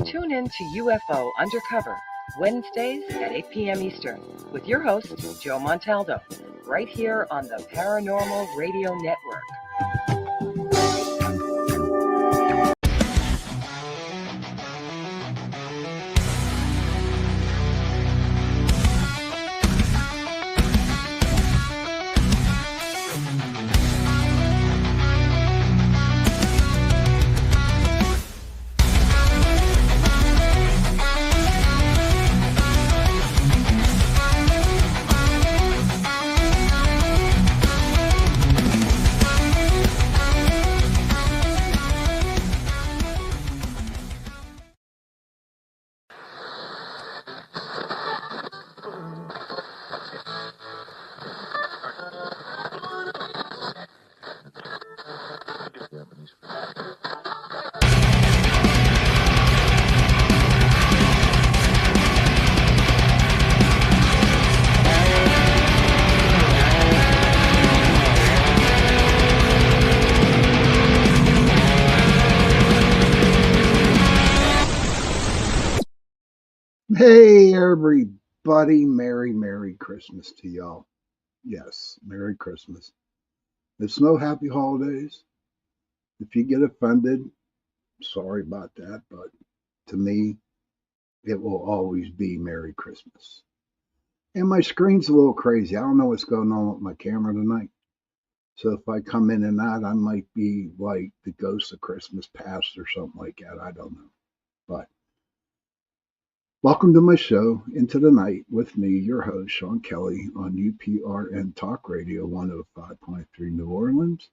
Tune in to UFO Undercover, Wednesdays at 8 p.m. Eastern, with your host, Joe Montaldo, right here on the Paranormal Radio Network. Hey, everybody. Merry Christmas to y'all. Yes, Merry Christmas. It's no happy holidays. If you get offended, sorry about that, but to me, it will always be Merry Christmas. And my screen's a little crazy. I don't know what's going on with my camera tonight. So if I come in and out, I might be like the ghost of Christmas past or something like that. I don't know. But welcome to my show, Into the Night, with me, your host, Sean Kelly, on UPRN Talk Radio 105.3 New Orleans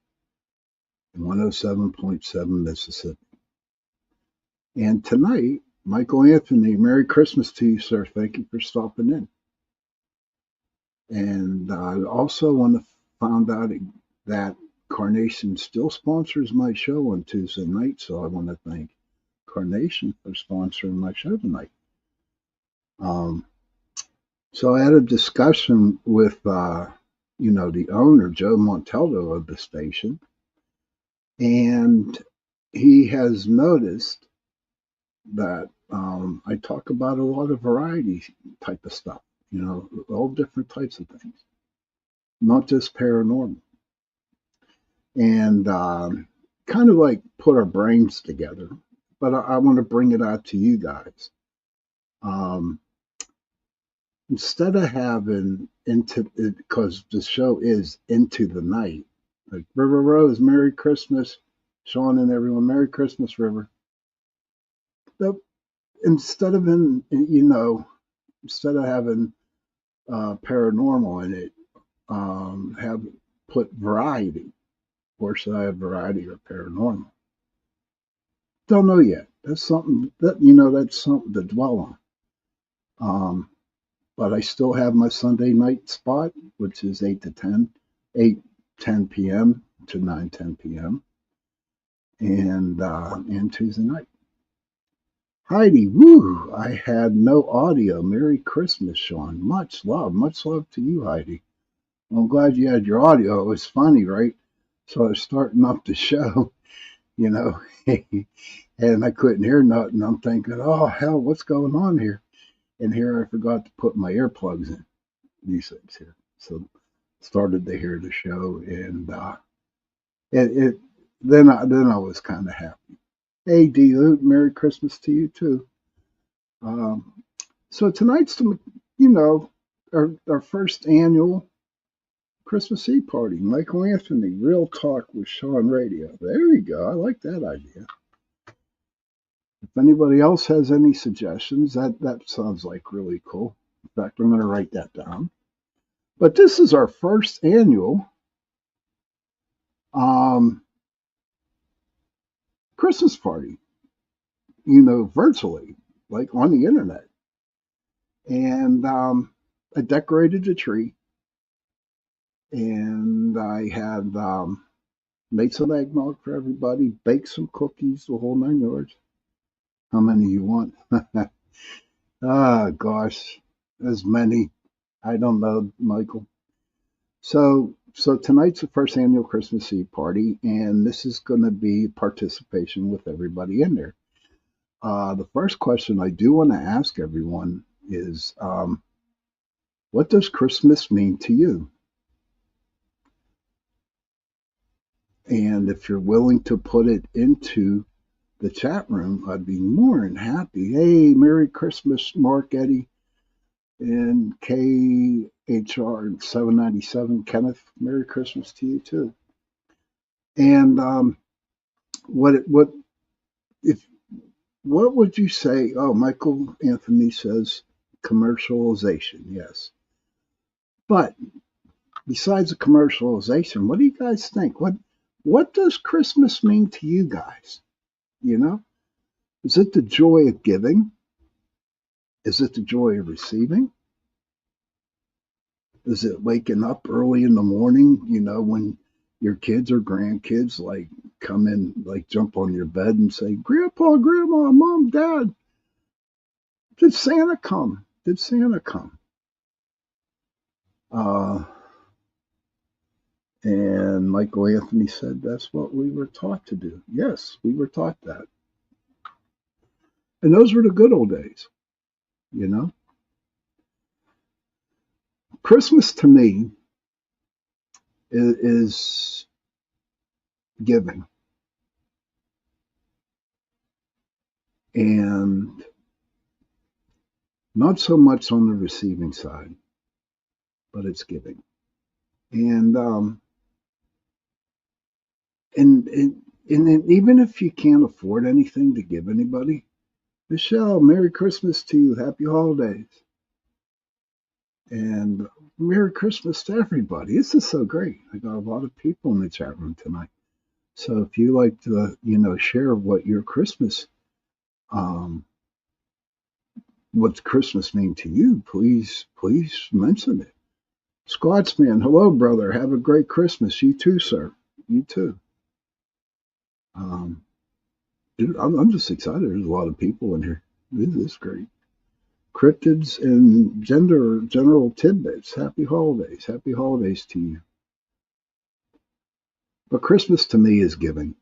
and 107.7 Mississippi. And tonight, Michael Anthony, Merry Christmas to you, sir. Thank you for stopping in. And I also want to find out that Carnation still sponsors my show on Tuesday night, so I want to thank Carnation for sponsoring my show tonight. So I had a discussion with, the owner, Joe Montaldo of the station, and he has noticed that I talk about a lot of variety type of stuff, all different types of things, not just paranormal, and kind of like put our brains together, but I want to bring it out to you guys. Instead of having because the show is Into the Night, like River Rose, Merry Christmas, Sean and everyone, Merry Christmas, River. Instead of having paranormal in it, have put variety, or should I have variety or paranormal? Don't know yet. That's something that's something to dwell on. But I still have my Sunday night spot, which is 8:10 p.m. to 9:10 p.m. And Tuesday night. Heidi, woo! I had no audio. Merry Christmas, Sean. Much love to you, Heidi. Well, I'm glad you had your audio. It was funny, right? So I was starting up the show, and I couldn't hear nothing. I'm thinking, oh hell, what's going on here? And here I forgot to put my earplugs in, these things here. So started to hear the show, and then I was kind of happy. Hey, D-Loot, Merry Christmas to you too. So tonight's our first annual Christmas Eve party. Michael Anthony, Real Talk with Sean Radio. There you go. I like that idea. If anybody else has any suggestions, that sounds like really cool. In fact, I'm going to write that down. But this is our first annual Christmas party, virtually, like on the internet. And I decorated the tree, and I had made some eggnog for everybody, baked some cookies, the whole 9 yards. How many you want? Gosh, as many. I don't know, Michael. So tonight's the first annual Christmas Eve party, and this is going to be participation with everybody in there. The first question I do want to ask everyone is, what does Christmas mean to you? And if you're willing to put it into the chat room, I'd be more than happy. Hey, Merry Christmas, Mark, Eddie, and KHR 797. Kenneth, Merry Christmas to you too. And what if what would you say? Oh, Michael Anthony says commercialization. Yes, but besides the commercialization, what do you guys think? What does Christmas mean to you guys? You know, is it the joy of giving? Is it the joy of receiving? Is it waking up early in the morning, when your kids or grandkids like come in, like jump on your bed and say, Grandpa, Grandma, Mom, Dad, did Santa come? Did Santa come? Uh, and Michael Anthony said that's what we were taught to do. Yes, we were taught that. And those were the good old days, you know? Christmas to me is giving. And not so much on the receiving side, but it's giving. And even if you can't afford anything to give anybody, Michelle, Merry Christmas to you. Happy holidays. And Merry Christmas to everybody. This is so great. I got a lot of people in the chat room tonight. So if you like to, share what your Christmas, what's Christmas mean to you, please mention it. Squadsman, hello, brother. Have a great Christmas. You too, sir. You too. I'm just excited. There's a lot of people in here. This is great. Cryptids and general tidbits. Happy holidays. Happy holidays to you. But Christmas to me is giving.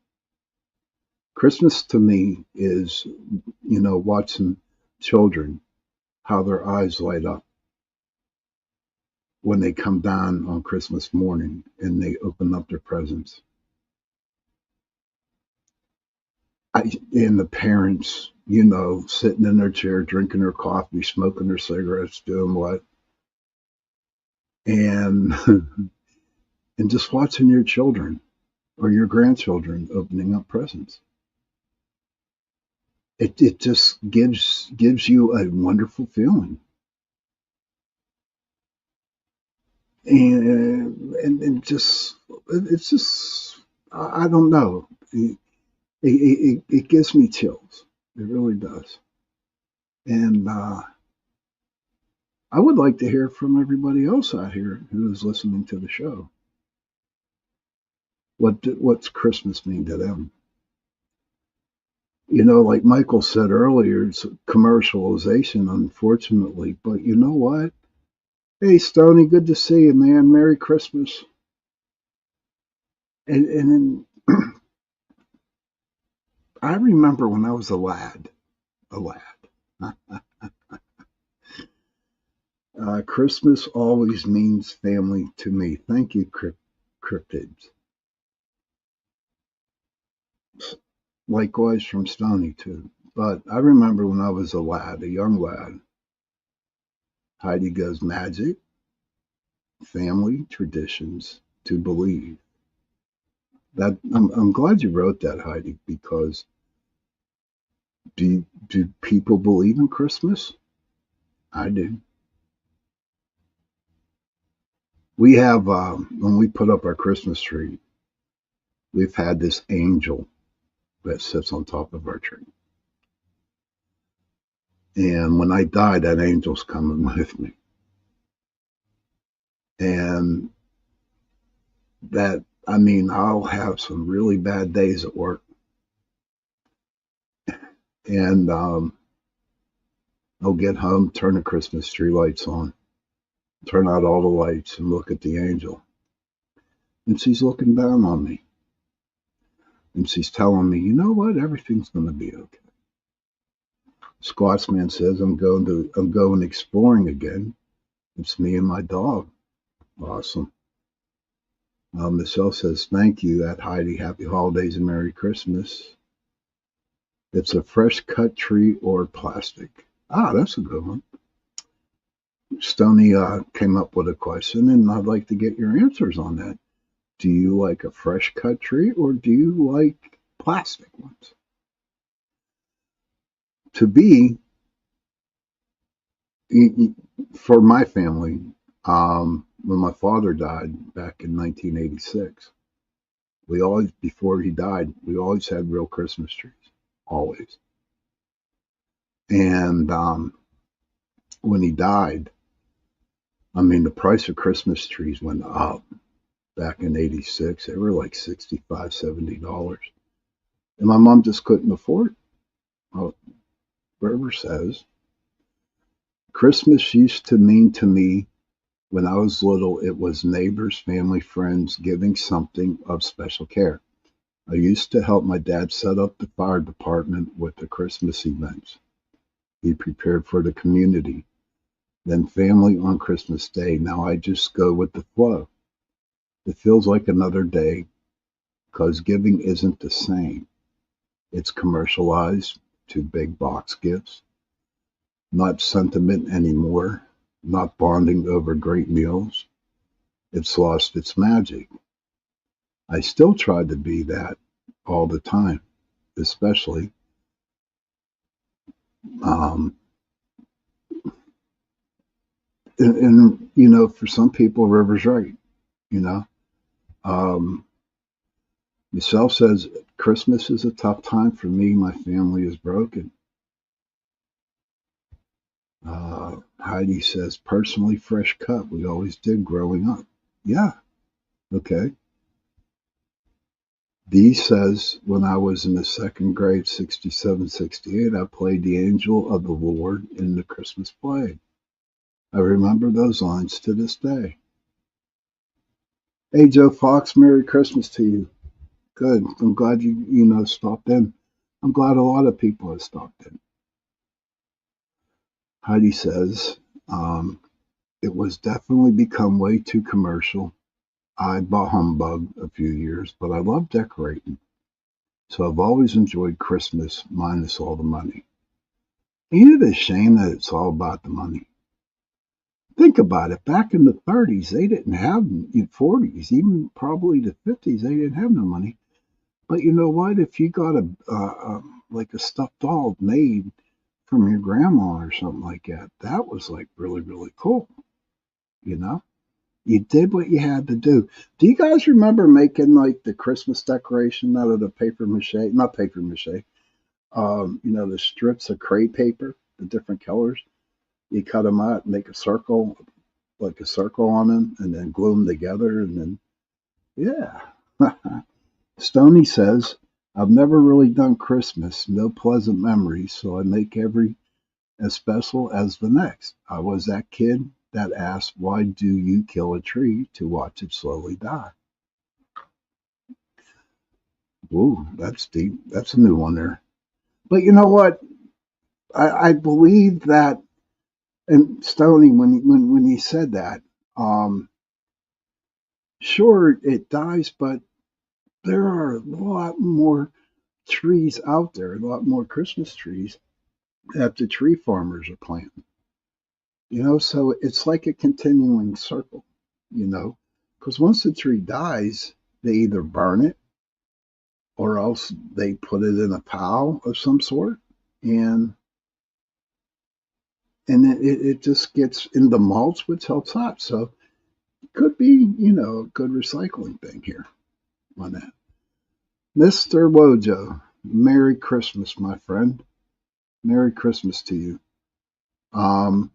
Christmas to me is, watching children, how their eyes light up when they come down on Christmas morning and they open up their presents. And the parents, sitting in their chair, drinking their coffee, smoking their cigarettes, doing what? And and just watching your children or your grandchildren opening up presents. It just gives you a wonderful feeling. And just it's just I don't know. It gives me chills. It really does. And I would like to hear from everybody else out here who is listening to the show. What's Christmas mean to them? Like Michael said earlier, it's commercialization, unfortunately. But you know what? Hey, Stoney, good to see you, man. Merry Christmas. And I remember when I was a lad. Christmas always means family to me. Thank you, cryptids. Likewise from Stony too. But I remember when I was a lad, a young lad. Heidi goes, magic, family, traditions, to believe. That I'm glad you wrote that, Heidi, because do people believe in Christmas? I do. We have when we put up our Christmas tree, we've had this angel that sits on top of our tree. And when I die, that angel's coming with me. And I'll have some really bad days at work. And I'll get home, turn the Christmas tree lights on, turn out all the lights, and look at the angel. And she's looking down on me. And she's telling me, you know what? Everything's going to be okay. Squatchman says, I'm going exploring again. It's me and my dog. Awesome. Michelle says, thank you, at Heidi. Happy holidays and Merry Christmas. It's a fresh cut tree or plastic. Ah, that's a good one. Stony came up with a question, and I'd like to get your answers on that. Do you like a fresh cut tree or do you like plastic ones? To be, for my family, when my father died back in 1986, we always, before he died, we always had real Christmas trees, always. And when he died, I mean, the price of Christmas trees went up back in 86. They were like $65, $70. And my mom just couldn't afford it. Well, River says, Christmas used to mean to me when I was little, it was neighbors, family, friends giving something of special care. I used to help my dad set up the fire department with the Christmas events. He prepared for the community. Then family on Christmas Day. Now I just go with the flow. It feels like another day because giving isn't the same. It's commercialized to big box gifts. Not sentiment anymore. Not bonding over great meals. It's lost its magic. I still try to be that all the time, especially um, and you know, for some people, River's right. You know, um, Michelle says Christmas is a tough time for me. My family is broken. Heidi says personally, fresh cut. We always did growing up. Yeah. Okay. Dee says when I was in the second grade, 67, 68, I played the angel of the Lord in the Christmas play. I remember those lines to this day. Hey, Joe Fox, Merry Christmas to you. Good. I'm glad you stopped in. I'm glad a lot of people have stopped in. Heidi says, it was definitely become way too commercial. I bah humbug a few years, but I love decorating. So I've always enjoyed Christmas minus all the money. Ain't it a shame that it's all about the money? Think about it. Back in the 30s, they didn't have, in 40s, even probably the 50s, they didn't have no money. But you know what? If you got like a stuffed doll made from your grandma or something like that, that was like really, really cool. You know, you did what you had to do. Do you guys remember making like the Christmas decoration out of the paper mache? Not paper mache. The strips of crepe paper, the different colors. You cut them out, make a circle, like a circle on them, and then glue them together, and then yeah. Stony says, I've never really done Christmas, no pleasant memories, so I make every as special as the next. I was that kid that asked, why do you kill a tree to watch it slowly die? Ooh, that's deep. That's a new one there. But you know what? I believe that, and Stony, when he said that, um, sure, it dies, but there are a lot more trees out there, a lot more Christmas trees that the tree farmers are planting. So it's like a continuing circle, because once the tree dies, they either burn it or else they put it in a pile of some sort, and it just gets in the mulch, which helps out. So it could be, a good recycling thing here on that. Mr. Wojo, Merry Christmas, my friend. Merry Christmas to you. Um,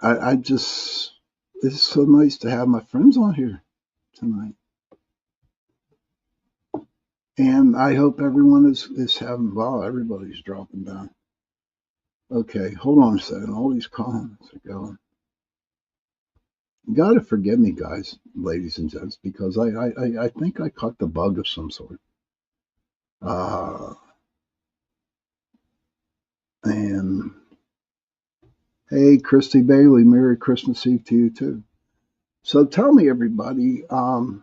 I just, it's so nice to have my friends on here tonight. And I hope everyone is having, wow, everybody's dropping down. Okay, hold on a second. All these comments are going. You got to forgive me, guys, ladies and gents, because I think I caught the bug of some sort. Uh, and hey, Christy Bailey, Merry Christmas Eve to you too. So tell me, everybody, what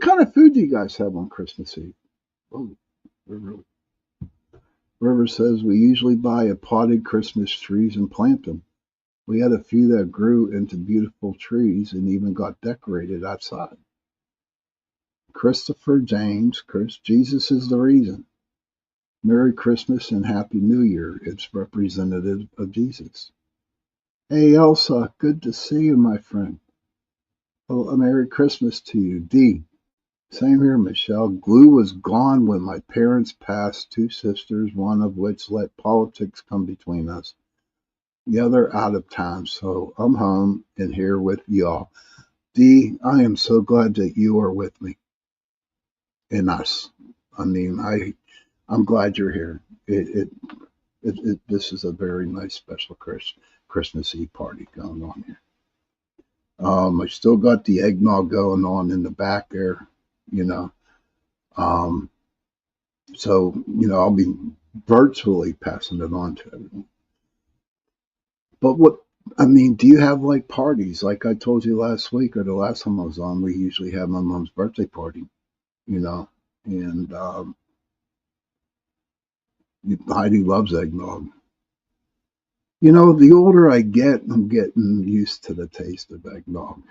kind of food do you guys have on Christmas Eve? Oh, River, River says we usually buy a potted Christmas trees and plant them. We had a few that grew into beautiful trees and even got decorated outside. Christopher James, Chris, Jesus is the reason. Merry Christmas and Happy New Year. It's representative of Jesus. Hey, Elsa, good to see you, my friend. Oh, a Merry Christmas to you. D, same here, Michelle. Glue was gone when my parents passed, two sisters, one of which let politics come between us. The other out of town, so I'm home and here with y'all. D, I am so glad that you are with me and us. I mean, I'm glad you're here. This is a very nice special Christmas Eve party going on here. I still got the eggnog going on in the back there, you know. Um, so, I'll be virtually passing it on to everyone. But I mean, do you have like parties? Like I told you last week or the last time I was on, we usually have my mom's birthday party, you know, and Heidi loves eggnog. The older I get, I'm getting used to the taste of eggnog.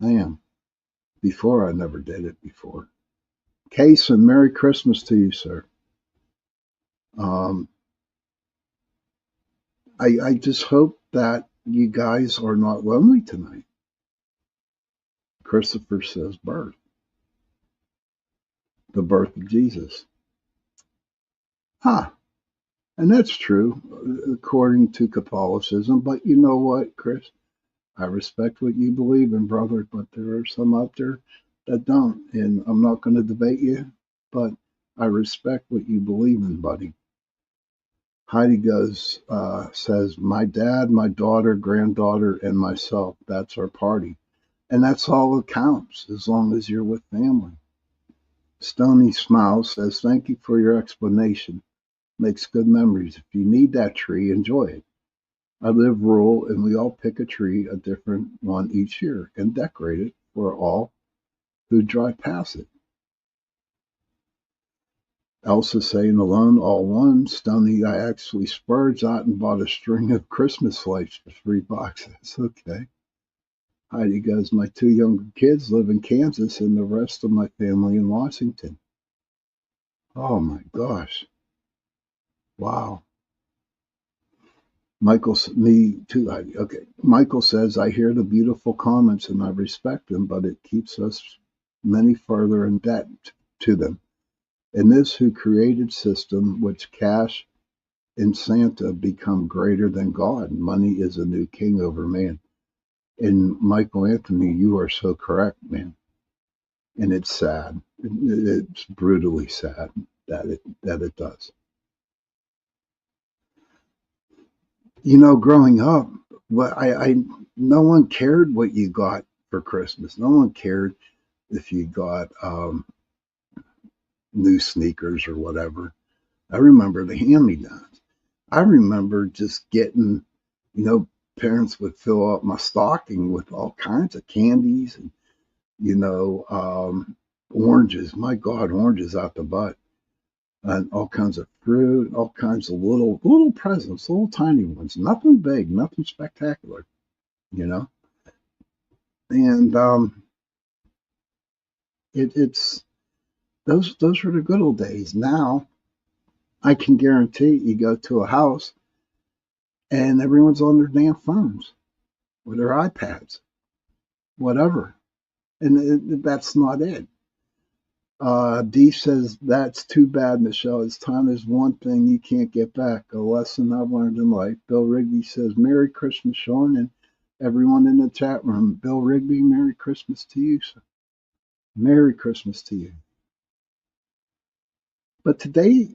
I am. Before, I never did it before. Case and Merry Christmas to you, sir. Um, I just hope that you guys are not lonely tonight. Christopher says birth, the birth of Jesus. Huh. And that's true, according to Catholicism. But you know what, Chris? I respect what you believe in, brother, but there are some out there that don't. And I'm not going to debate you, but I respect what you believe in, buddy. Heidi says, my dad, my daughter, granddaughter, and myself. That's our party. And that's all that counts as long as you're with family. Stony Smile says, thank you for your explanation. Makes good memories. If you need that tree, enjoy it. I live rural and we all pick a tree, a different one each year, and decorate it for all who drive past it. Elsa saying alone, all one. Stony, I actually splurged out and bought a string of Christmas lights for $3. That's okay. Heidi goes, my two younger kids live in Kansas and the rest of my family in Washington. Oh my gosh. Wow. Me too, Heidi. Okay. Michael says, I hear the beautiful comments and I respect them, but it keeps us many further in debt to them. And this who created system which cash and Santa become greater than God. Money is a new king over man. And Michael Anthony, you are so correct, man. And it's sad. It's brutally sad that it does. Growing up, no one cared what you got for Christmas. No one cared if you got new sneakers or whatever. I remember the hand-me-downs. I remember just getting, parents would fill up my stocking with all kinds of candies and, oranges. My God, oranges out the butt. And all kinds of fruit, all kinds of little presents, little tiny ones. Nothing big, nothing spectacular, you know. And it's those were the good old days. Now I can guarantee you go to a house and everyone's on their damn phones or their iPads, whatever. And that's not it. Dee says, that's too bad, Michelle. It's time is one thing you can't get back. A lesson I've learned in life. Bill Rigby says, Merry Christmas, Sean, and everyone in the chat room. Bill Rigby, Merry Christmas to you, sir. Merry Christmas to you. But today,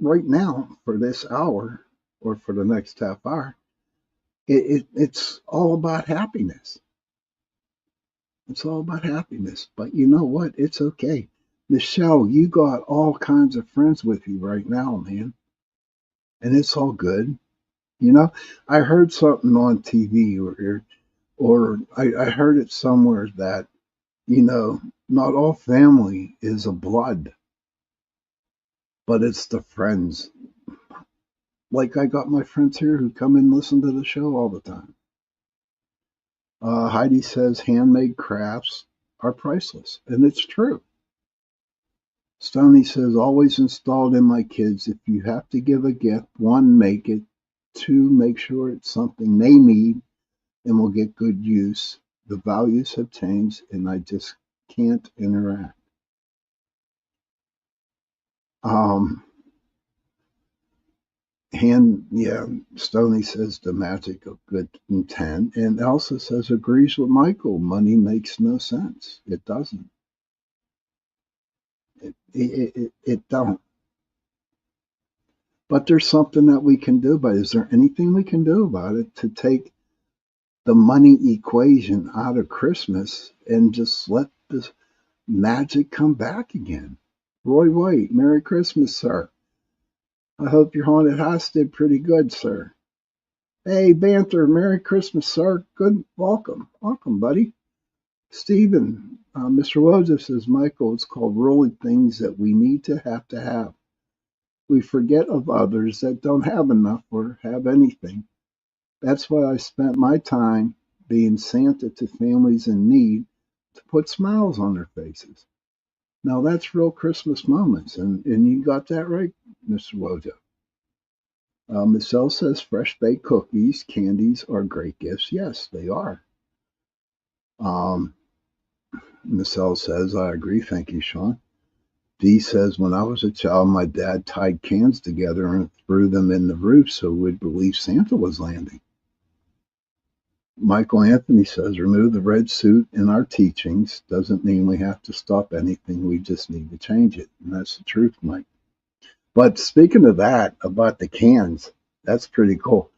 right now, for this hour, or for the next half hour, It's all about happiness. It's all about happiness. But you know what? It's okay. Michelle, you got all kinds of friends with you right now, man. And it's all good. You know, I heard something on TV or I heard it somewhere that, not all family is a blood, but it's the friends. Like I got my friends here who come and listen to the show all the time. Heidi says handmade crafts are priceless, and it's true. Stoney says always installed in my kids. If you have to give a gift, one, make it. Two, make sure it's something they need and will get good use. The values have changed, and I just can't interact. Um, yeah, Stoney says the magic of good intent, and Elsa says agrees with Michael. Money makes no sense. It doesn't. It don't. But there's something that we can do about it. Is there anything we can do about it to take the money equation out of Christmas and just let this magic come back again? Roy White, Merry Christmas, sir. I hope your haunted house did pretty good, sir. Hey, Banter, Merry Christmas, sir. Good, welcome. Welcome, buddy. Stephen, Mr. Woza says, Michael, it's called rolling things that we need to have. We forget of others that don't have enough or have anything. That's why I spent my time being Santa to families in need to put smiles on their faces. Now that's real Christmas moments, and you got that right, Mr. Wojo. Michelle says fresh baked cookies, candies are great gifts. Yes, they are. Um, Michelle says, I agree. Thank you, Sean. Dee says, when I was a child, my dad tied cans together and threw them in the roof so we'd believe Santa was landing. Michael Anthony says, remove the red suit in our teachings. Doesn't mean we have to stop anything. We just need to change it. And that's the truth, Mike. But speaking of that, about the cans, that's pretty cool.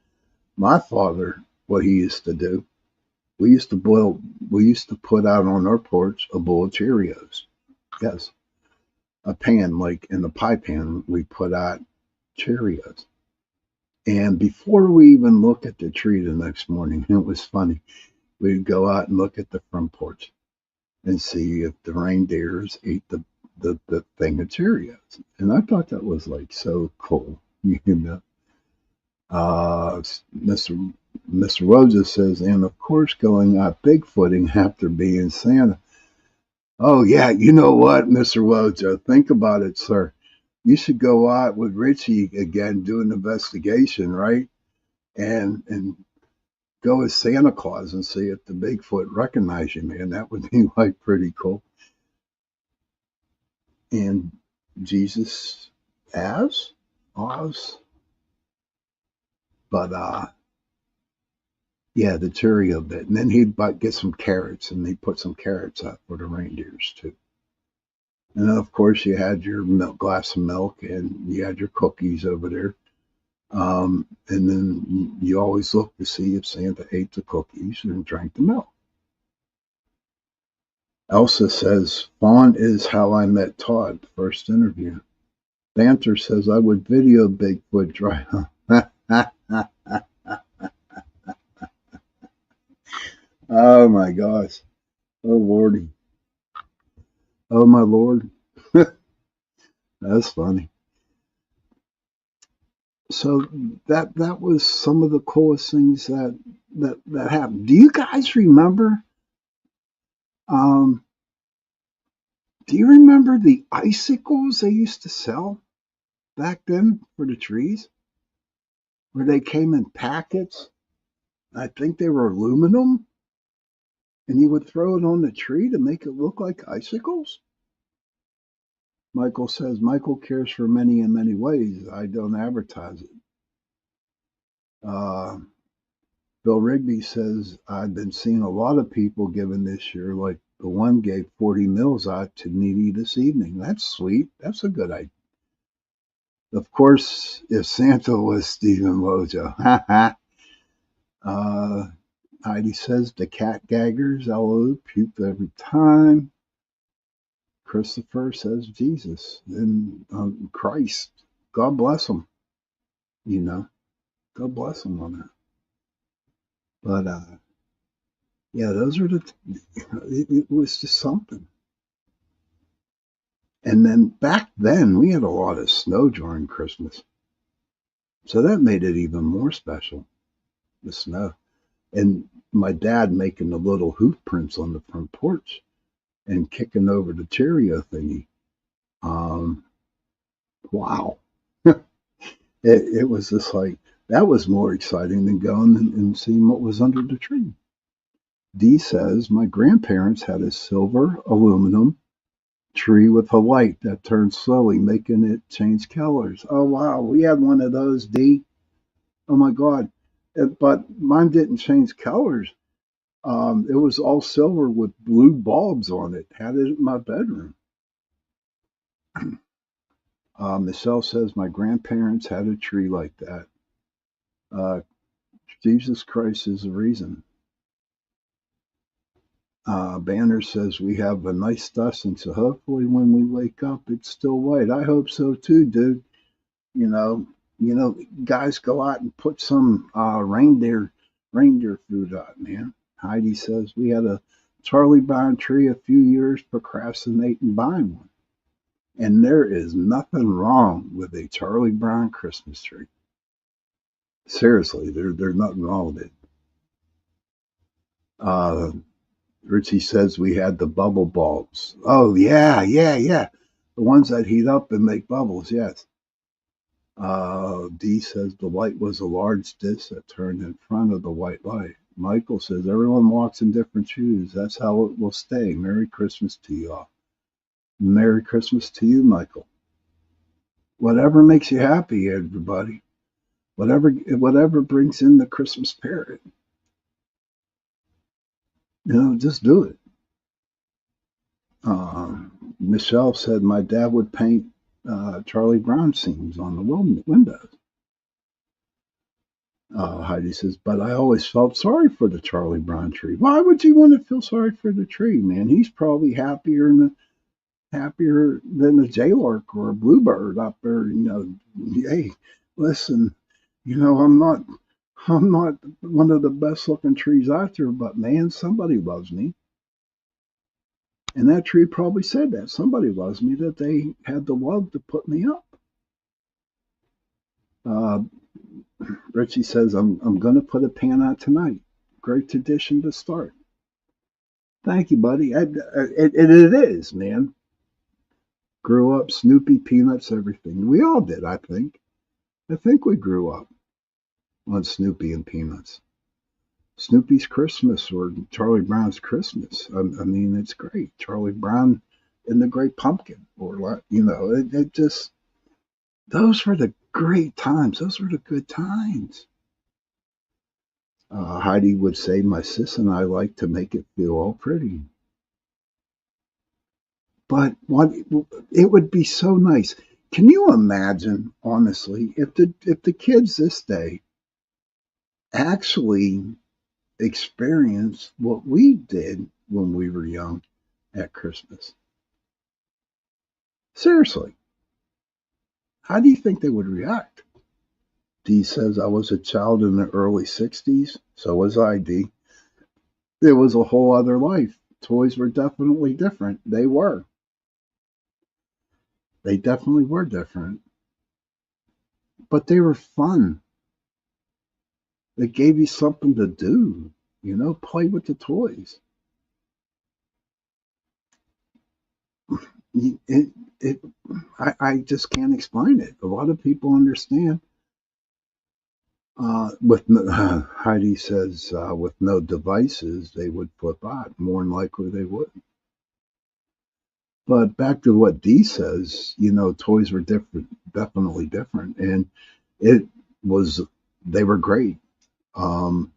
My father, what he used to do, we used to put out on our porch a bowl of Cheerios. Yes. A pan, like in the pie pan, we put out Cheerios. And before we even look at the tree the next morning, it was funny. We'd go out and look at the front porch and see if the reindeers ate the thing of Cheerios. And I thought that was like so cool, you know. Mr. Rosa says, and of course going out bigfooting after being Santa. Oh yeah, you know what, Mr. Rosa, think about it, sir. You should go out with Richie again, do an investigation, right? And go as Santa Claus and see if the Bigfoot recognize you, man. That would be like pretty cool. And Jesus as Oz, but yeah, the Cheerio bit, and then he'd get some carrots, and he put some carrots out for the reindeers too. And then of course you had your glass of milk, and you had your cookies over there. And then you always look to see if Santa ate the cookies and drank the milk. Elsa says, Fawn is how I met Todd, first interview. Banter says, I would video Bigfoot dry. Oh my gosh. Oh Lordy. Oh my Lord. That's funny. So that was some of the coolest things that happened. Do you guys remember? Um, do you remember the icicles they used to sell back then for the trees, where they came in packets? I think they were aluminum, and you would throw it on the tree to make it look like icicles. Michael says Michael cares for many in many ways. I don't advertise it. Uh, Bill Rigby says, I've been seeing a lot of people giving this year, like the one gave 40 mils out to needy this evening. That's sweet. That's a good idea. Of course, if Santa was Stephen Lojo. Uh, Heidi says the cat gaggers, LO, puked every time. Christopher says Jesus and Christ. God bless him. You know, God bless him on that. But yeah, those are it was just something. And then back then, we had a lot of snow during Christmas. So that made it even more special, the snow. And my dad making the little hoof prints on the front porch and kicking over the Cheerio thingy. Um, wow. It was just like, that was more exciting than going and seeing what was under the tree. Dee says, my grandparents had a silver aluminum tree with a light that turned slowly, making it change colors. Oh, wow. We had one of those, Dee. Oh, my God. But mine didn't change colors. It was all silver with blue bulbs on it. Had it in my bedroom. Michelle says, my grandparents had a tree like that. Uh, Jesus Christ is the reason. Banner says we have a nice dusting, so hopefully when we wake up, it's still white. I hope so too, dude. You know, guys go out and put some reindeer food out, man. Heidi says we had a Charlie Brown tree a few years, procrastinating buying one, and there is nothing wrong with a Charlie Brown Christmas tree. Seriously, there's nothing wrong with it. Uh, Richie says we had the bubble bulbs. Oh yeah, yeah, yeah. The ones that heat up and make bubbles, yes. Dee says the light was a large disc that turned in front of the white light. Michael says everyone walks in different shoes. That's how it will stay. Merry Christmas to you all. Merry Christmas to you, Michael. Whatever makes you happy, everybody. Whatever brings in the Christmas spirit. Just do it. Michelle said my dad would paint Charlie Brown scenes on the windows. Heidi says, but I always felt sorry for the Charlie Brown tree. Why would you want to feel sorry for the tree, man? He's probably happier than a jaylark or a bluebird up there. Hey, listen, I'm not one of the best looking trees out there, but man, somebody loves me. And that tree probably said that. Somebody loves me, that they had the love to put me up. Uh, Richie says, I'm going to put a pan out tonight. Great tradition to start. Thank you, buddy. It is, man. Grew up, Snoopy, Peanuts, everything. We all did, I think. I think we grew up on Snoopy and Peanuts. Snoopy's Christmas or Charlie Brown's Christmas. I mean, it's great. Charlie Brown and the Great Pumpkin, or it just, those were the great times. Those were the good times. Heidi would say, my sis and I like to make it feel all pretty. But it would be so nice. Can you imagine, honestly, if the kids this day actually experience what we did when we were young at Christmas? Seriously, how do you think they would react? Dee says, I was a child in the early 60s. So was I, Dee. It was a whole other life. Toys were definitely different. They were. They definitely were different. But they were fun. They gave you something to do, play with the toys. It, it, I just can't explain it. A lot of people understand. Heidi says, with no devices, they would flip out. More than likely, they would. But back to what Dee says, toys were different, definitely different, and it was they were great. Um,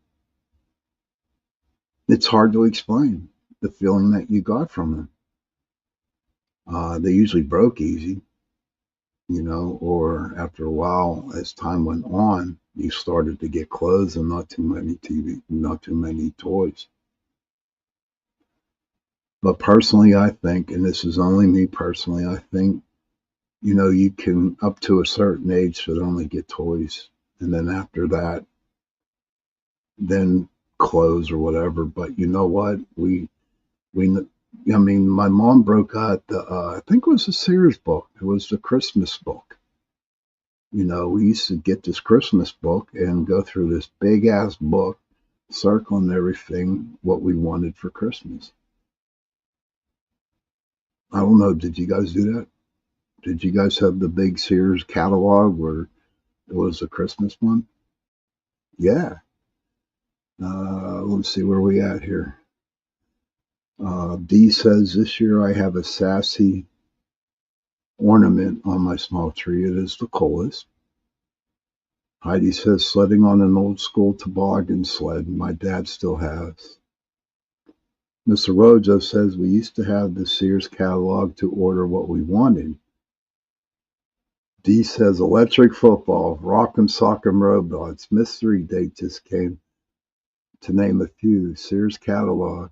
it's hard to explain the feeling that you got from them. They usually broke easy, or after a while, as time went on, you started to get clothes and not too many TV, not too many toys. But personally, I think, and this is only me personally, I think, you can, up to a certain age, should only get toys. And then after that, then clothes or whatever. But you know what? I mean, my mom broke out I think it was a Sears book. It was the Christmas book. We used to get this Christmas book and go through this big ass book, circling everything what we wanted for Christmas. I don't know. Did you guys do that? Did you guys have the big Sears catalog where it was a Christmas one? Yeah. Let's see where we at here. D says, this year I have a sassy ornament on my small tree. It is the coolest. Heidi says, sledding on an old school toboggan sled my dad still has. Mr. Rojo says, we used to have the Sears catalog to order what we wanted. D says, electric football, rock'em sock'em robots, mystery date just came, to name a few. Sears catalog.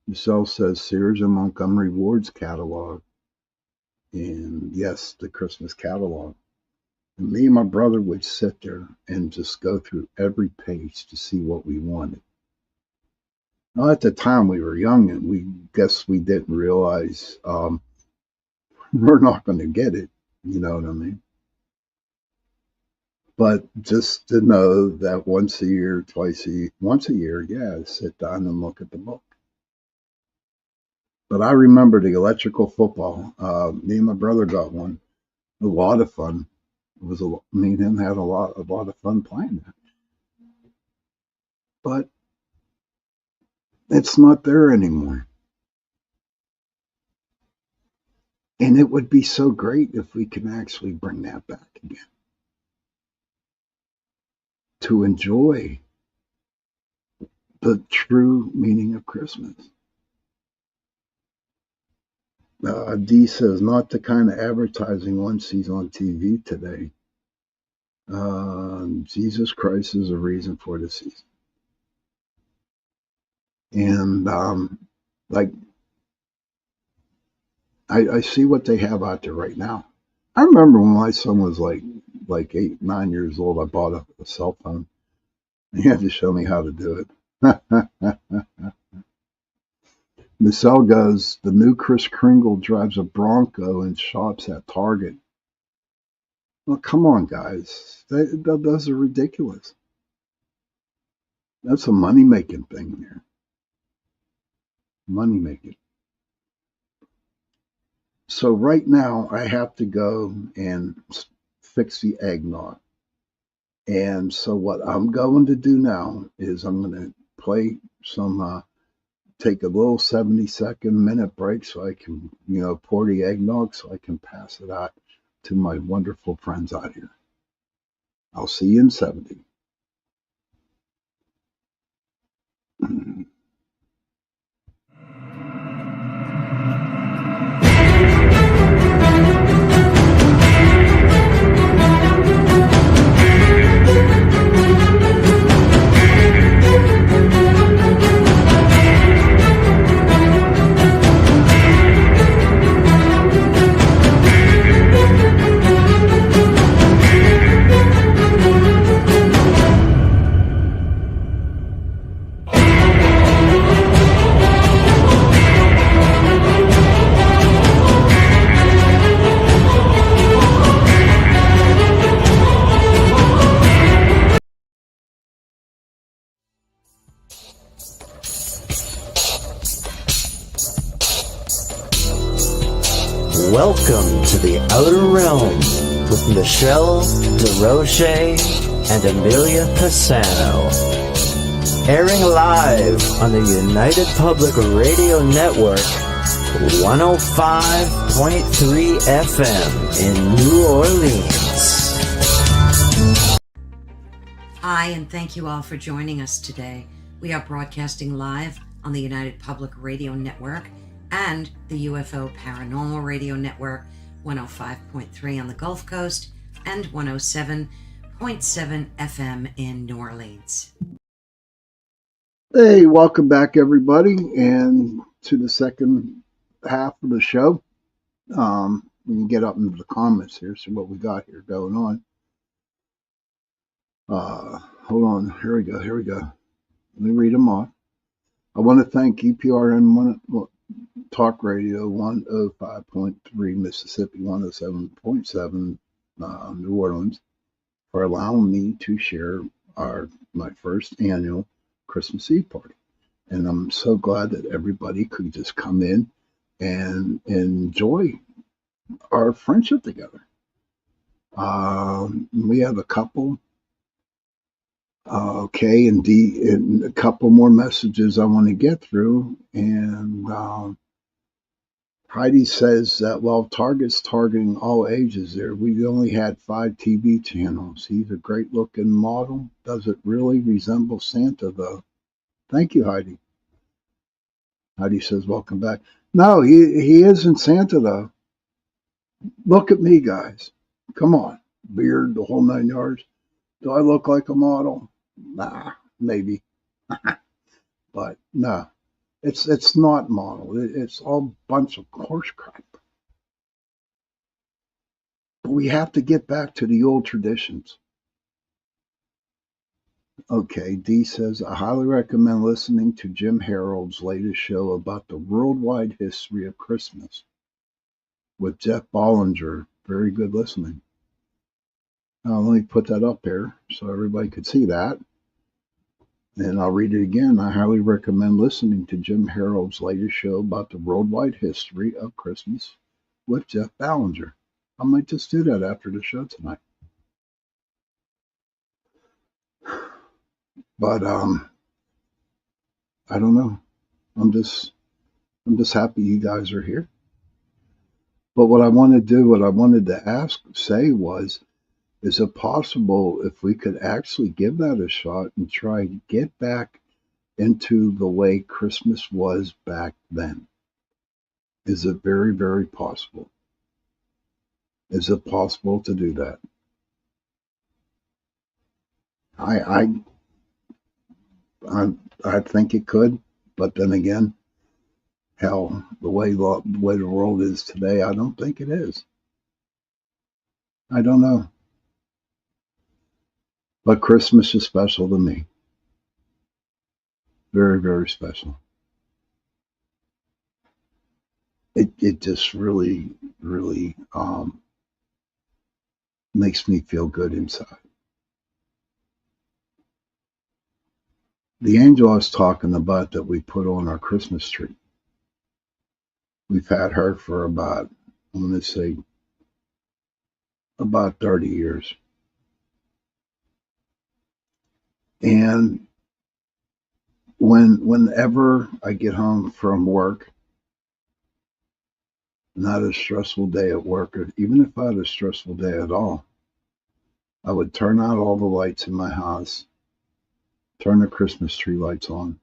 Michelle says, Sears and Montgomery Ward's catalog. And yes, the Christmas catalog. And me and my brother would sit there and just go through every page to see what we wanted. Now, at the time, we were young, and we didn't realize we're not going to get it. You know what I mean? But just to know that once a year, once a year, yeah, sit down and look at the book. But I remember the electrical football. Me and my brother got one. A lot of fun. Me and him had a lot of fun playing that. But it's not there anymore. And it would be so great if we can actually bring that back again. To enjoy the true meaning of Christmas. D says, not the kind of advertising one sees on TV today. Jesus Christ is a reason for the season. And I see what they have out there right now. I remember when my son was like 8, 9 years old, I bought a cell phone. He had to show me how to do it. Michelle goes, the new Kris Kringle drives a Bronco and shops at Target. Well, come on, guys. Those are ridiculous. That's a money-making thing there. Money-making. So right now, I have to go and fix the eggnog. And so what I'm going to do now is I'm going to play some... take a little 70-second break so I can, pour the eggnog so I can pass it out to my wonderful friends out here. I'll see you in 70. Welcome to the Outer Realm with Michelle DeRoche and Amelia Pisano. Airing live on the United Public Radio Network, 105.3 FM in New Orleans. Hi, and thank you all for joining us today. We are broadcasting live on the United Public Radio Network and the UFO Paranormal Radio Network, 105.3 on the Gulf Coast and 107.9 100.7 FM in New Orleans. Hey, welcome back, everybody, and to the second half of the show. We can get up into the comments here, see what we got here going on. Hold on, here we go. Let me read them off. I want to thank EPRN Talk Radio 105.3 Mississippi, 107.7 New Orleans for allowing me to share my first annual Christmas Eve party. And I'm so glad that everybody could just come in and enjoy our friendship together. We have a couple, K and D, and a couple more messages I want to get through. And Heidi says that while Target's targeting all ages there, we only had 5 TV channels. He's a great looking model. Does it really resemble Santa though? Thank you, Heidi. Heidi says, welcome back. No, he isn't Santa though. Look at me, guys. Come on. Beard, the whole 9 yards. Do I look like a model? Nah, maybe. But no. It's not model. It's all a bunch of horse crap. But we have to get back to the old traditions. Okay, D says, I highly recommend listening to Jim Harold's latest show about the worldwide history of Christmas with Jeff Bollinger. Very good listening. Now, let me put that up there so everybody could see that. And I'll read it again. I highly recommend listening to Jim Harold's latest show about the worldwide history of Christmas with Jeff Ballinger. I might just do that after the show tonight. But I don't know. I'm just happy you guys are here. But what I wanted to say was, is it possible if we could actually give that a shot and try to get back into the way Christmas was back then? Is it very, very possible? Is it possible to do that? I think it could, but then again, hell, the way the world is today, I don't think it is. I don't know. But Christmas is special to me. Very, very special. It just really, really makes me feel good inside. The angel I was talking about that we put on our Christmas tree, we've had her for about, I'm going to say, about 30 years. And whenever I get home from work, not a stressful day at work, or even if I had a stressful day at all, I would turn out all the lights in my house, turn the Christmas tree lights on,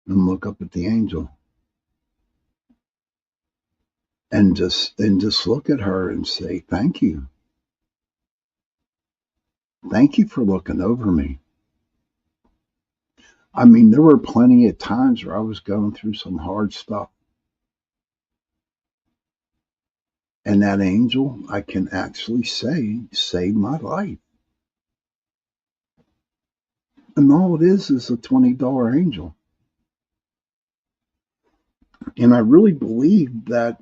and look up at the angel. And just look at her and say, thank you. Thank you for looking over me. I mean, there were plenty of times where I was going through some hard stuff. And that angel, I can actually say, saved my life. And all it is a $20 angel. And I really believe that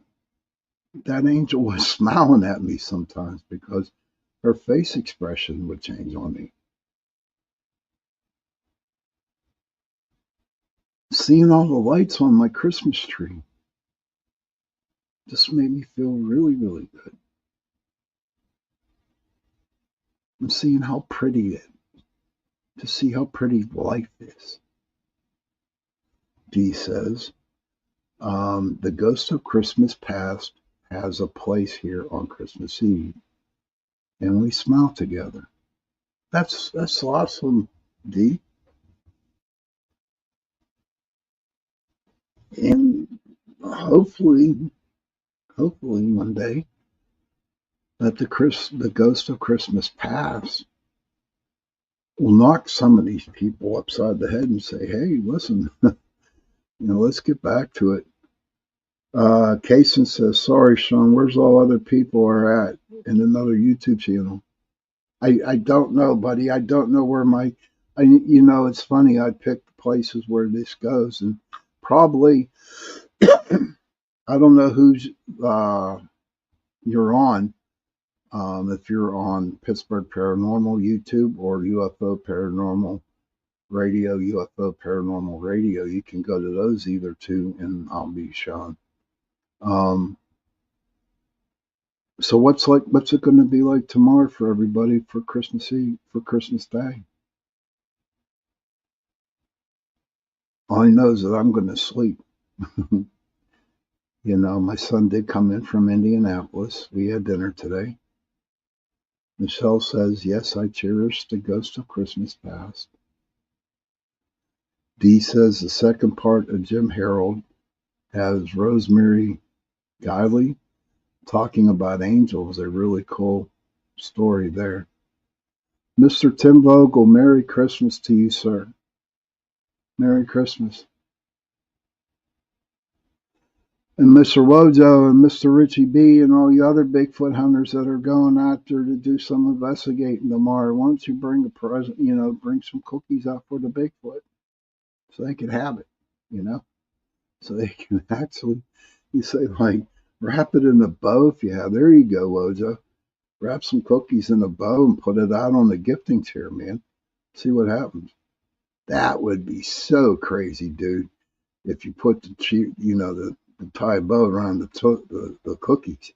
angel was smiling at me sometimes because her face expression would change on me. Seeing all the lights on my Christmas tree just made me feel really, really good. And seeing how pretty to see how pretty life is. Dee says, the ghost of Christmas past has a place here on Christmas Eve, and we smile together. That's awesome, Dee. And hopefully one day that the ghost of Christmas past will knock some of these people upside the head and say, hey, listen, let's get back to it. Kaysen says, sorry, Sean, where's all other people are at in another YouTube channel? I don't know, buddy. I don't know where it's funny. I pick the places where this goes, and probably, I don't know who's you're on. If you're on Pittsburgh Paranormal YouTube or UFO Paranormal Radio, you can go to those either two, and I'll be shown. So what's it going to be like tomorrow for everybody for Christmas Eve, for Christmas Day? All I know is that I'm going to sleep. My son did come in from Indianapolis. We had dinner today. Michelle says, yes, I cherish the ghost of Christmas past. Dee says the second part of Jim Harold has Rosemary Guiley talking about angels. A really cool story there. Mr. Tim Vogel, Merry Christmas to you, sir. Merry Christmas. And Mr. Wojo and Mr. Richie B and all the other Bigfoot hunters that are going out there to do some investigating tomorrow, why don't you bring a present, bring some cookies out for the Bigfoot so they can have it, so they can actually, you say, like, wrap it in a bow if you have. There you go, Wojo. Wrap some cookies in a bow and put it out on the gifting chair, man. See what happens. That would be so crazy, dude. If you put the tie bow around the cookies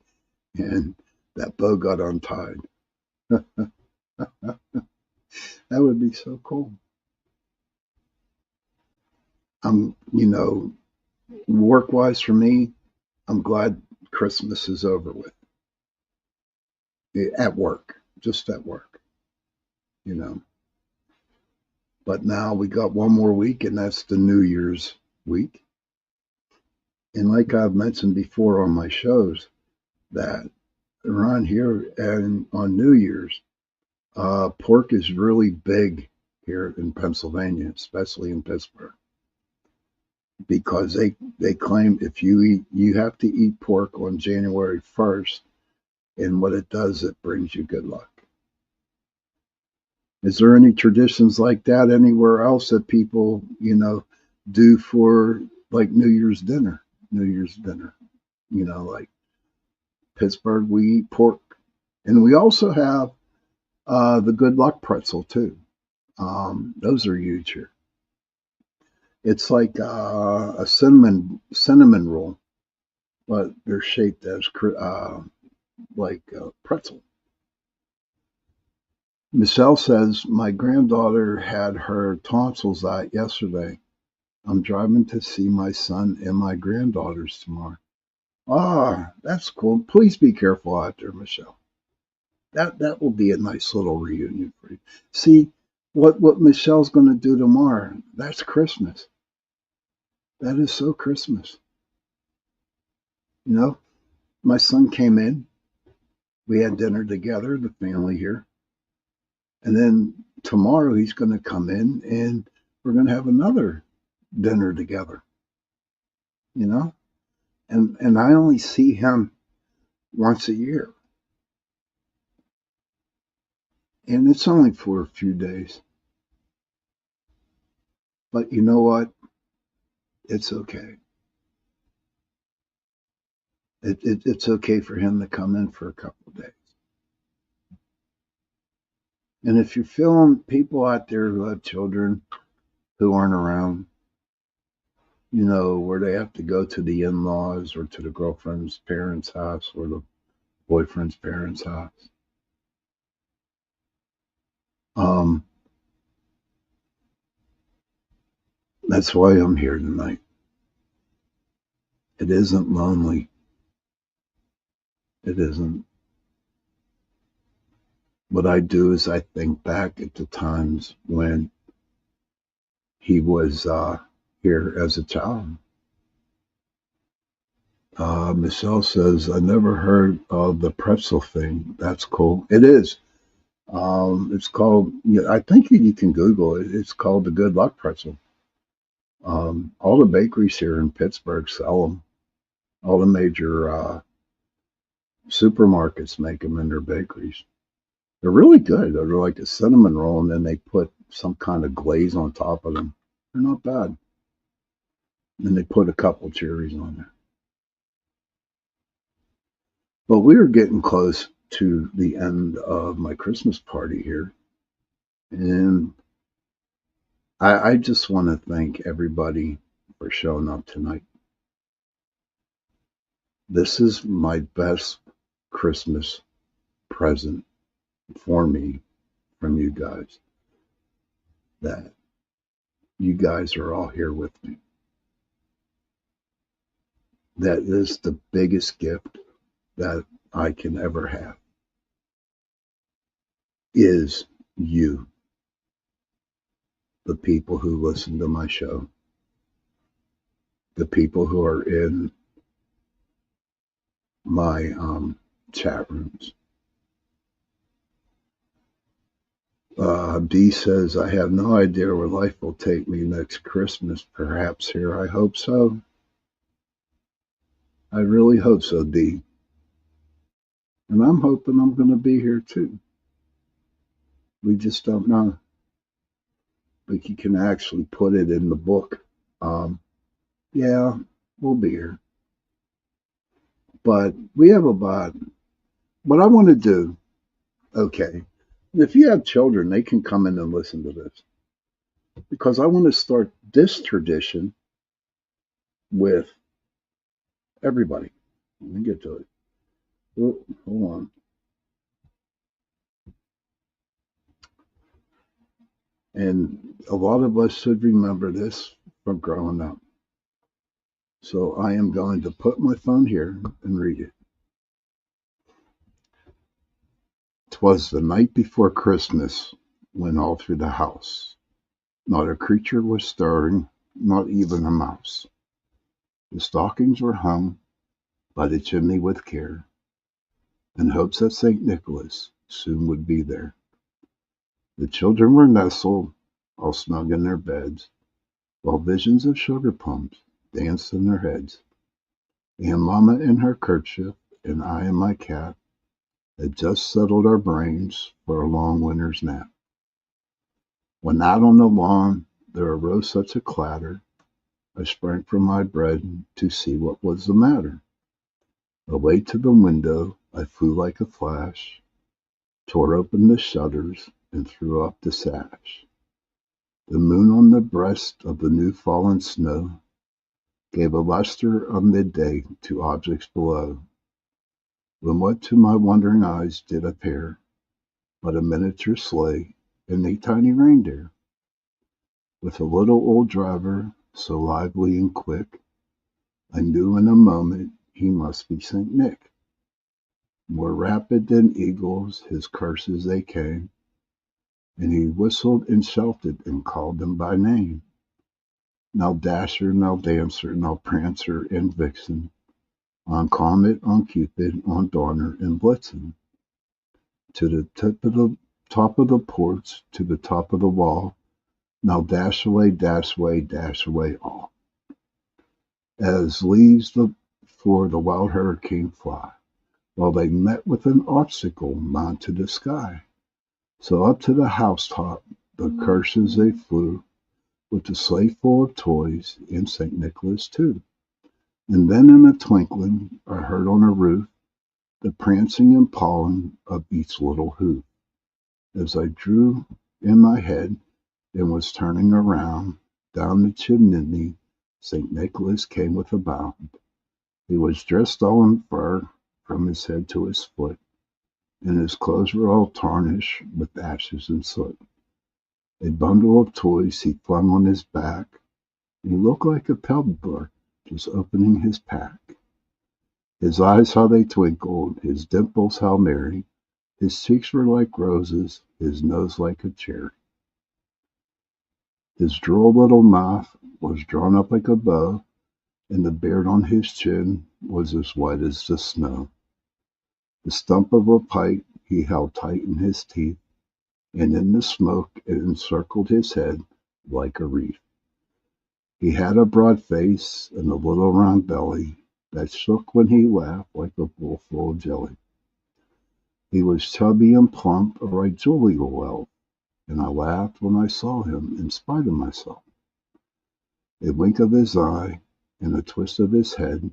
and that bow got untied. That would be so cool. Work-wise for me, I'm glad Christmas is over with. At work, just at work, But now we got one more week, and that's the New Year's week. And like I've mentioned before on my shows, that around here and on New Year's, pork is really big here in Pennsylvania, especially in Pittsburgh, because they claim if you have to eat pork on January 1st, and what it does, it brings you good luck. Is there any traditions like that anywhere else that people, do for like New Year's dinner? Like Pittsburgh, we eat pork. And we also have the good luck pretzel too. Those are huge here. It's like a cinnamon roll, but they're shaped as like a pretzel. Michelle says, my granddaughter had her tonsils out yesterday. I'm driving to see my son and my granddaughters tomorrow. Ah, that's cool. Please be careful out there, Michelle. That will be a nice little reunion for you. See, what Michelle's going to do tomorrow, that's Christmas. That is so Christmas. My son came in. We had dinner together, the family here. And then tomorrow he's going to come in and we're going to have another dinner together, And I only see him once a year. And it's only for a few days. But you know what? It's okay. It's okay for him to come in for a couple of days. And if you're feeling people out there who have children who aren't around, where they have to go to the in-laws or to the girlfriend's parents' house or the boyfriend's parents' house. That's why I'm here tonight. It isn't lonely. It isn't. What I do is I think back at the times when he was here as a child. Michelle says, I never heard of the pretzel thing. That's cool. It is. It's called, yeah, I think you can Google it. It's called the Good Luck Pretzel. All the bakeries here in Pittsburgh sell them. All the major supermarkets make them in their bakeries. They're really good. They're like a cinnamon roll, and then they put some kind of glaze on top of them. They're not bad. And they put a couple cherries on there. But we are getting close to the end of my Christmas party here. And I just want to thank everybody for showing up tonight. This is my best Christmas present for me from you guys. That you guys are all here with me. That is the biggest gift that I can ever have, is you, the people who listen to my show, the people who are in my chat rooms. Dee says, I have no idea where life will take me next Christmas. Perhaps here. I hope so. I really hope so, Dee. And I'm hoping I'm going to be here too. We just don't know. But you can actually put it in the book. Yeah, we'll be here. But we have about, what I want to do, okay, if you have children, they can come in and listen to this. Because I want to start this tradition with everybody. Let me get to it. Oh, hold on. And a lot of us should remember this from growing up. So I am going to put my phone here and read it. 'Twas the night before Christmas when all through the house not a creature was stirring, not even a mouse. The stockings were hung by the chimney with care, in hopes that St. Nicholas soon would be there. The children were nestled all snug in their beds, while visions of sugar plums danced in their heads. And Mamma in her kerchief, and I in my cap, had just settled our brains for a long winter's nap. When out on the lawn there arose such a clatter, I sprang from my bed to see what was the matter. Away to the window I flew like a flash, tore open the shutters, and threw up the sash. The moon on the breast of the new fallen snow gave a lustre of midday to objects below, when what to my wondering eyes did appear but a miniature sleigh and a tiny reindeer, with a little old driver so lively and quick, I knew in a moment he must be St. Nick. More rapid than eagles his curses they came, and he whistled and shouted and called them by name. Now Dasher, now Dancer, now Prancer and Vixen, on Comet, on Cupid, on Donner and Blitzen, to the top of the porch, to the top of the wall, now dash away, dash away, dash away all. As leaves for the wild hurricane fly, while they met with an obstacle mounted to the sky. So up to the housetop the curses they flew, with the sleigh full of toys and St. Nicholas too. And then in a twinkling I heard on a roof the prancing and pawing of each little hoof. As I drew in my head and was turning around, down the chimney St. Nicholas came with a bound. He was dressed all in fur from his head to his foot, and his clothes were all tarnished with ashes and soot. A bundle of toys he flung on his back, and he looked like a peddler just opening his pack. His eyes how they twinkled, his dimples how merry, his cheeks were like roses, his nose like a cherry. His droll little mouth was drawn up like a bow, and the beard on his chin was as white as the snow. The stump of a pipe he held tight in his teeth, and in the smoke it encircled his head like a wreath. He had a broad face and a little round belly that shook when he laughed like a bowl full of jelly. He was chubby and plump, a right jovial elf, and I laughed when I saw him in spite of myself. A wink of his eye and a twist of his head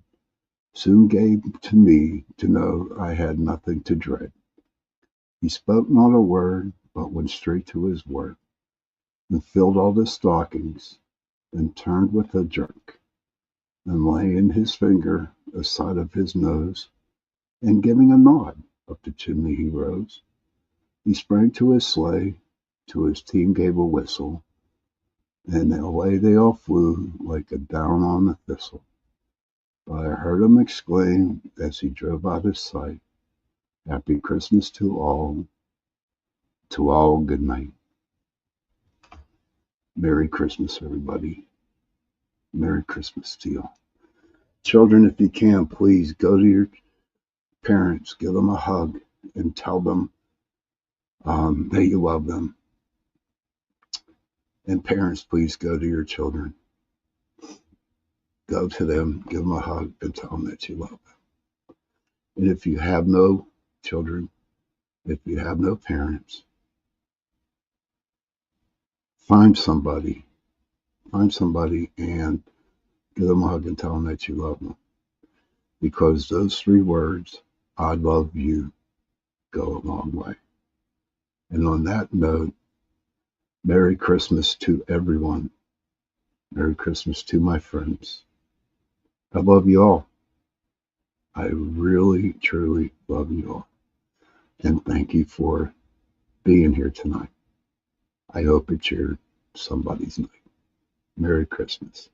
soon gave to me to know I had nothing to dread. He spoke not a word, but went straight to his work, and filled all the stockings, and turned with a jerk, and laying his finger aside of his nose, and giving a nod, up the chimney he rose. He sprang to his sleigh, to his team gave a whistle, and away they all flew like a down on a thistle. But I heard him exclaim as he drove out of sight, "Happy Christmas to all good night." Merry Christmas, everybody. Merry Christmas to y'all. Children, if you can, please go to your parents, give them a hug, and tell them that you love them. And parents, please go to your children. Go to them, give them a hug, and tell them that you love them. And if you have no children, if you have no parents, find somebody and give them a hug and tell them that you love them. Because those 3 words, I love you, go a long way. And on that note, Merry Christmas to everyone. Merry Christmas to my friends. I love you all. I really, truly love you all. And thank you for being here tonight. I hope it cheered somebody's night. Merry Christmas.